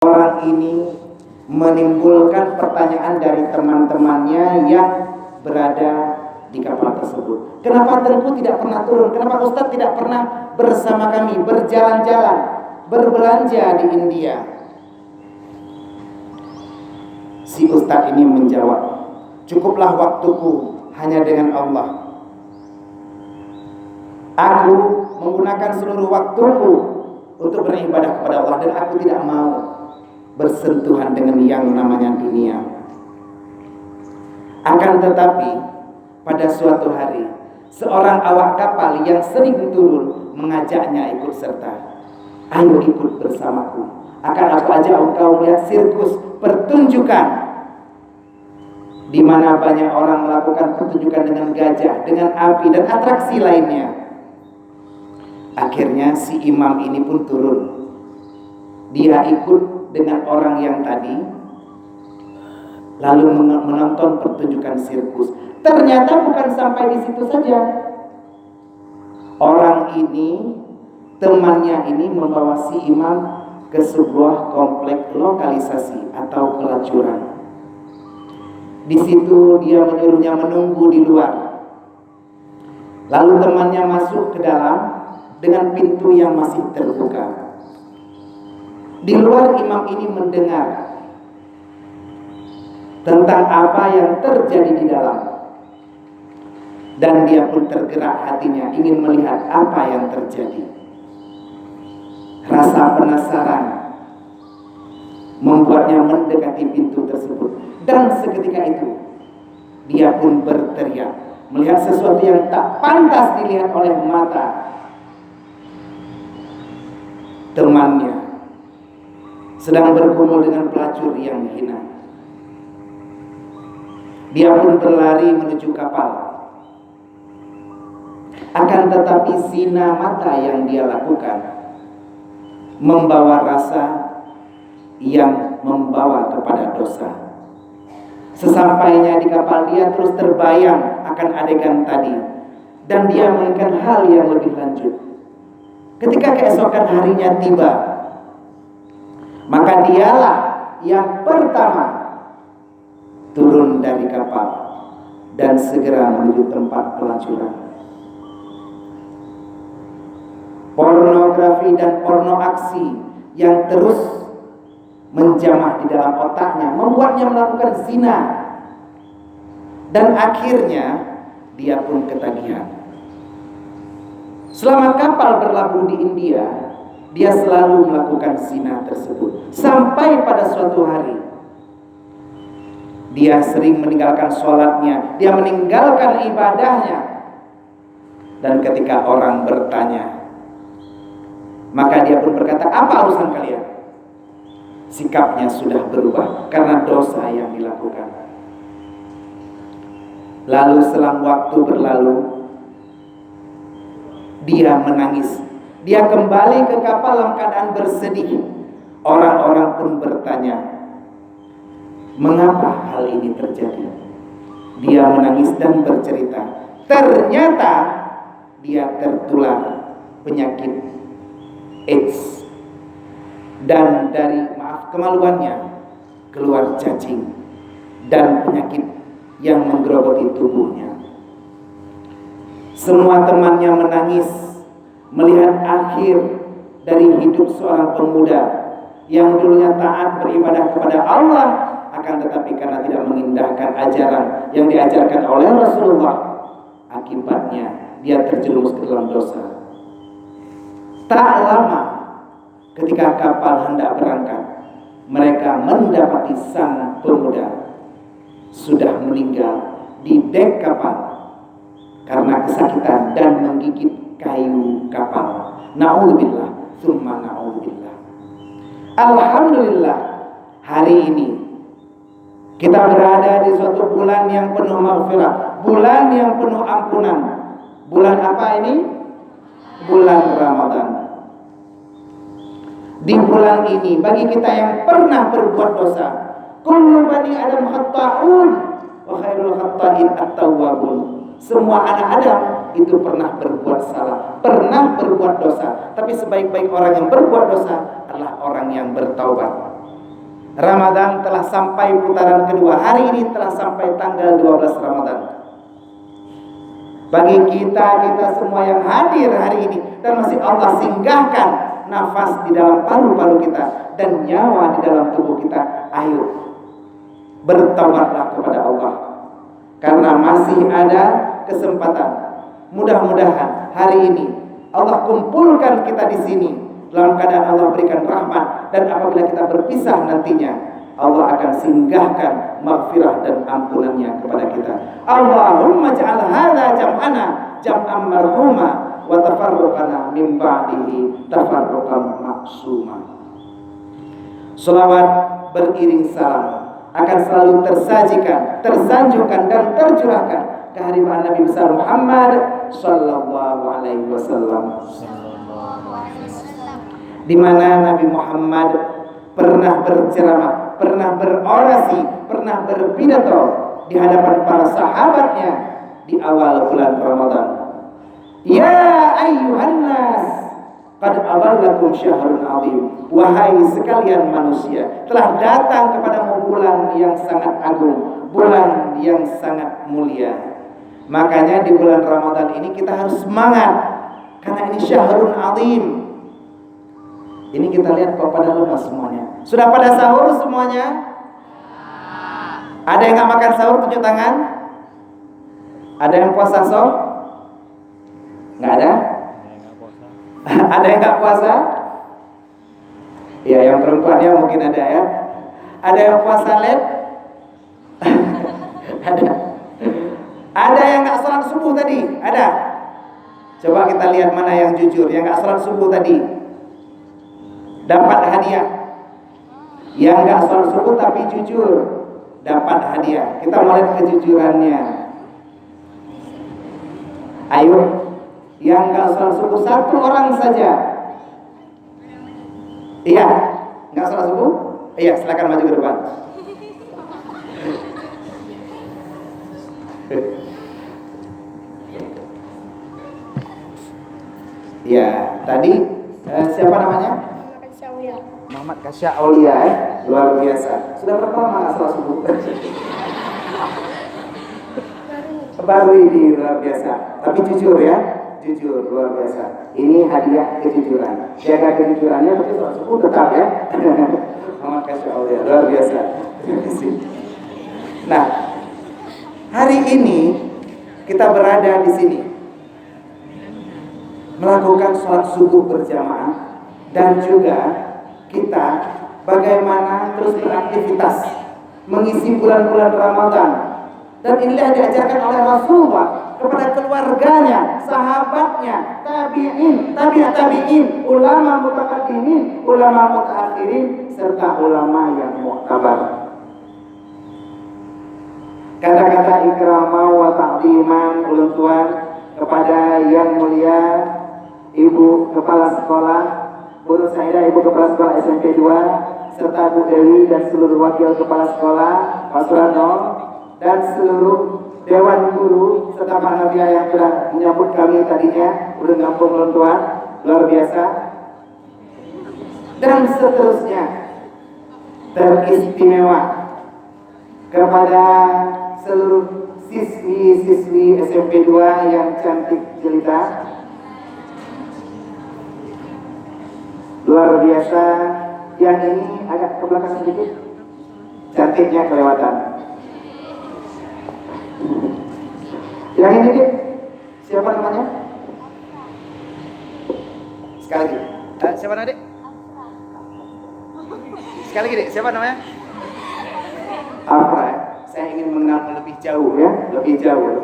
Orang ini menimbulkan pertanyaan dari teman-temannya yang berada di kapal tersebut. Kenapa Tengku tidak pernah turun? Kenapa Ustadz tidak pernah bersama kami berjalan-jalan, berbelanja di India? Si Ustadz ini menjawab, cukuplah waktuku hanya dengan Allah. Aku menggunakan seluruh waktuku untuk beribadah kepada Allah, dan aku tidak mau bersentuhan dengan yang namanya dunia. Akan tetapi pada suatu hari, seorang awak kapal yang sering turun mengajaknya ikut serta. Ayo ikut bersamaku, akan aku ajak engkau melihat sirkus pertunjukan, di mana banyak orang melakukan pertunjukan dengan gajah, dengan api dan atraksi lainnya. Akhirnya si imam ini pun turun. Dia ikut dengan orang yang tadi, lalu menonton pertunjukan sirkus. Ternyata bukan sampai di situ saja. Orang ini, temannya ini membawa si imam ke sebuah komplek lokalisasi atau pelacuran. Di situ dia menyuruhnya menunggu di luar. Lalu temannya masuk ke dalam dengan pintu yang masih terbuka. Di luar imam ini mendengar tentang apa yang terjadi di dalam, dan dia pun tergerak hatinya ingin melihat apa yang terjadi. Rasa penasaran membuatnya mendekati pintu tersebut, dan seketika itu dia pun berteriak melihat sesuatu yang tak pantas dilihat oleh mata temannya sedang bergumul dengan pelacur yang hina. Dia pun berlari menuju kapal. Akan tetapi zina mata yang dia lakukan membawa rasa yang membawa kepada dosa. Sesampainya di kapal, dia terus terbayang akan adegan tadi, dan dia menginginkan hal yang lebih lanjut. Ketika keesokan harinya tiba, maka dialah yang pertama turun dari kapal dan segera menuju tempat pelacuran. Pornografi dan porno aksi yang terus menjamah di dalam otaknya membuatnya melakukan zina, dan akhirnya dia pun ketagihan. Selama kapal berlabuh di India, dia selalu melakukan zina tersebut. Sampai pada suatu hari, dia sering meninggalkan sholatnya, dia meninggalkan ibadahnya. Dan ketika orang bertanya, maka dia pun berkata, apa urusan kalian? Sikapnya sudah berubah karena dosa yang dilakukan. Lalu selang waktu berlalu, dia menangis. Dia kembali ke kapal dalam keadaan bersedih. Orang-orang pun bertanya, mengapa hal ini terjadi? Dia menangis dan bercerita. Ternyata dia tertular penyakit AIDS, dan dari kemaluannya keluar cacing dan penyakit yang menggerogoti tubuhnya. Semua temannya menangis melihat akhir dari hidup seorang pemuda yang dulunya taat beribadah kepada Allah, akan tetapi karena tidak mengindahkan ajaran yang diajarkan oleh Rasulullah, akibatnya dia terjerumus ke dalam dosa. Tak lama ketika kapal hendak berangkat, mereka mendapati sang pemuda sudah meninggal di dek kapal karena kesakitan dan menggigit kayu kapal. Na'udzubillah, summa na'udzubillah. Alhamdulillah, hari ini kita berada di suatu bulan yang penuh maghfirah, bulan yang penuh ampunan. Bulan apa ini? Bulan Ramadan. Di bulan ini, bagi kita yang pernah berbuat dosa, kullu bani Adam khata'un wa khairul khata'in at-tawwabun. Semua anak Adam itu pernah berbuat salah, pernah berbuat dosa, tapi sebaik-baik orang yang berbuat dosa adalah orang yang bertaubat. Ramadan telah sampai putaran kedua. Hari ini telah sampai tanggal 12 Ramadan. Bagi kita semua yang hadir hari ini dan masih Allah singgahkan nafas di dalam paru-paru kita dan nyawa di dalam tubuh kita, ayo bertaubatlah kepada Allah karena masih ada kesempatan. Mudah-mudahan hari ini Allah kumpulkan kita di sini dalam keadaan Allah berikan rahmat, dan apabila kita berpisah nantinya Allah akan singgahkan maghfirah dan ampunannya kepada kita. Allahumma ja'al hadza jam'ana jam'an marhuma wa tafarruqana min ba'dihi tafarruqan maksuma. Selawat beriring salam akan selalu tersajikan, tersanjungkan dan tercurahkan kehadiran Nabi besar Muhammad sallallahu alaihi wasallam. Di mana Nabi Muhammad pernah berceramah, pernah berorasi, pernah berpidato di hadapan para sahabatnya di awal bulan Ramadan. Ya ayyuhan nas, qad aballakum syahrun azim. Wahai sekalian manusia, telah datang kepadamu bulan yang sangat agung, bulan yang sangat mulia. Makanya di bulan Ramadan ini kita harus semangat karena ini syahrun azim. Ini kita lihat kok pada lemas semuanya. Sudah pada sahur semuanya? Ada yang nggak makan sahur tunjuk tangan? Ada yang puasa so? Nggak ada? Ada yang nggak puasa? Ya, yang perempuannya mungkin ada ya. Ada yang puasa led? Ada. Ada yang nggak sholat subuh tadi? Ada. Coba kita lihat mana yang jujur. Yang nggak sholat subuh tadi dapat hadiah. Yang nggak sholat subuh tapi jujur dapat hadiah. Kita mau lihat kejujurannya. Ayo, yang nggak sholat subuh satu orang saja. Iya, nggak sholat subuh? Iya, silakan maju ke depan. Ya, tadi siapa namanya? Muhammad Kasya Aulia, luar biasa. Sudah berapa lama nggak sholat subuh? Baru ini, luar biasa. Tapi jujur ya, jujur, luar biasa. Ini hadiah kejujuran. Jaga kejujurannya, tapi sholat subuh tetap ya. Muhammad Kasya Aulia, luar biasa. Nah, hari ini kita berada di sini melakukan sholat subuh berjamaah, dan juga kita bagaimana terus beraktivitas mengisi bulan-bulan Ramadan. Dan inilah diajarkan oleh Rasulullah kepada keluarganya, sahabatnya, tabi'in, tabi'in, ulama mutaqaddimin, ulama mutaakhirin, serta ulama yang mu'tabar. Kata-kata ikramah wa ta'ziman ulun tuan kepada yang mulia Ibu Kepala Sekolah Bu Nur Saidah, Ibu Kepala Sekolah SMP 2, serta Bu Dewi dan seluruh wakil Kepala Sekolah, Pak Surano, dan seluruh Dewan Guru serta Pak Nabiya yang telah menyambut kami tadinya, udah ngampung lentuan, luar biasa. Dan seterusnya teristimewa kepada seluruh siswi-siswi SMP 2 yang cantik jelita, luar biasa. Yang ini agak ke belakang sedikit, cantiknya kelewatan. Yang ini Dik, siapa namanya? Sekali lagi, siapa namanya Dik? Sekali lagi Dik, siapa namanya? Afra. Saya ingin mengenal lebih jauh ya, lebih jauh.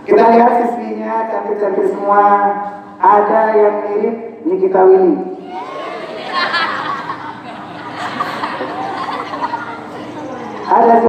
Kita lihat siswinya cantik-cantik semua. Ada yang mirip Nikita Willy. Ada